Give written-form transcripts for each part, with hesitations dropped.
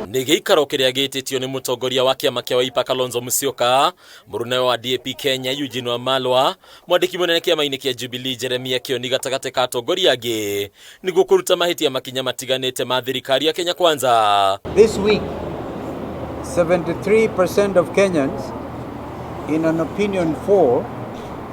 Nigikaro kiria gititio ni mutongoria wa kiama kia Wiper KALONZO MUSYOKA, murune wa DAP Kenya Eugene Wamalwa, mwandiki munene kiama-ini kia Jubilee Jeremia Kioni gatagate ka atongoria angi niguo kuruta mahitia makinya matiganite ma thirikari ya Kenya Kwanza. This week 73% of Kenyans in an opinion poll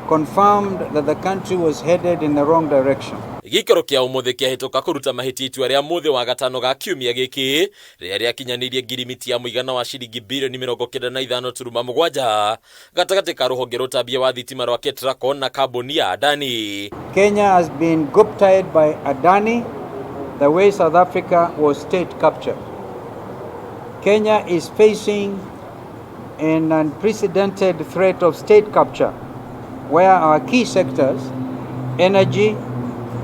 confirmed that the country was headed in the wrong direction. Gikaro kia umuthi kia hituka kuruta mahiti itua ria muthi wa gatano ga kiumia giki ria riakinyanirie Ngirimiti ya muigana wa ciringi bilioni 95.7 gatagati ka ruhonge rutabia wa thitima rwa KETRACO na kambuni ya Adani. Kenya has been guptied by Adani the way South Africa was state captured. Kenya is facing an unprecedented threat of state capture, where our key sectors, energy,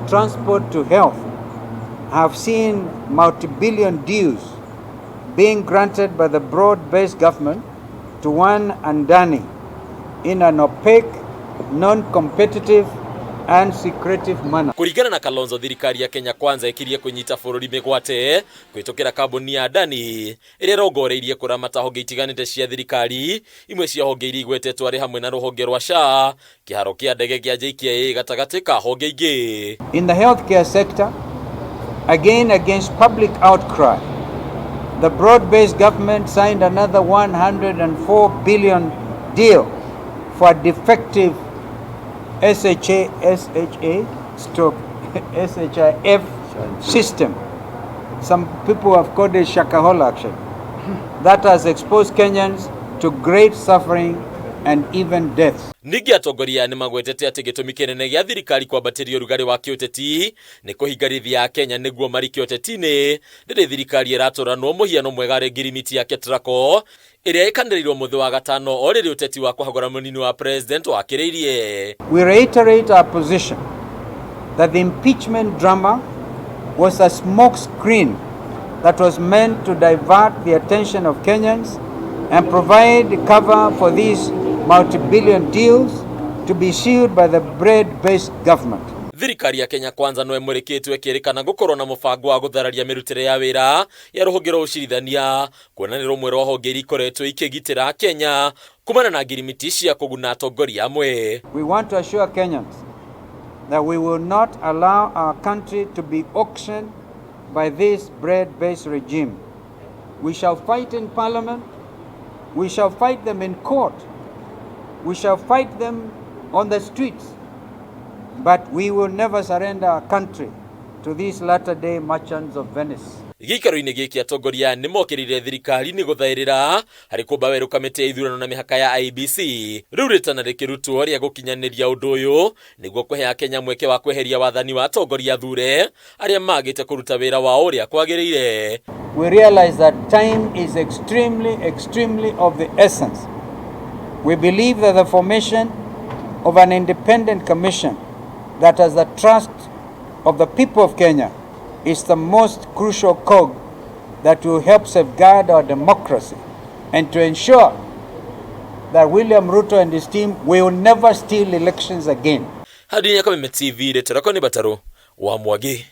transport to health, have seen multi-billion deals being granted by the broad-based government to one Adani in an opaque, non-competitive and secretive manner. Kuringana na KALONZO, thirikari ya Kenya Kwanza ikirie kunyita bururi migwate kwitokera kambuni ya Adani iria rongoreirie kuramata honge itiganite cia thirikari, imwe cia honge iria igwetetwo ari hamwe na ruhonge rwa SHA, kiharo kia ndege kia JKIA gatagati ka honge ingi. In the healthcare sector, again against public outcry, the broad-based government signed another 104 billion deal for defective SHIF system. Some people have called it Shakahola action. That has exposed Kenyans to great suffering and even death. Nigi atongoria ni magwetete ati gitumi kinene gia thirikari kwambatiria urugari wa kiuteti ni kuhingarithia ya Kenya niguo mariki uteti-ini riri thirikari iraturanwo muhiano mwega ri Ngirimiti ya KETRACO iria ikandirirwo muthi wa gatano o riri uteti wa kuhagura munini wa president wakiririe. We reiterate our position that the impeachment drama was a smoke screen that was meant to divert the attention of Kenyans and provide cover for these multi-billion deals to be sealed by the broad-based government. Thirikari ya Kenya Kwanza no emurikitwe kirikana gukorwo na mubango wa guthararia mirutire ya wira ya ruhonge rwa ucirithania kuona ni rumwe rwa honge ikoretwo ikigitira Kenya kumana na Ngirimiti cia kuguna atongoria amwe. We want to assure Kenyans that we will not allow our country to be auctioned by this broad-based regime. We shall fight in parliament, we shall fight them in court, we shall fight them on the streets, but we will never surrender our country to these latter-day merchants of Venice. Gikaro-ini giki atongoria ni mokirire thirikari ni guthairira hari kumba weru kamiti ya ithurano na mihaka ya IBC riu ritana rikirutwo ria gukinyaniria undu uyu niguo kuhea Kenya mweke wa kweheria wathani wa atongoria thure aria magite kuruta wira wao uria kwagirire. We realize that time is extremely of the essence. We believe that the formation of an independent commission that has the trust of the people of Kenya is the most crucial cog that will help safeguard our democracy and to ensure that William Ruto and his team will never steal elections again. Hadi nyaka TV leterakoni bataro wa Mwagi.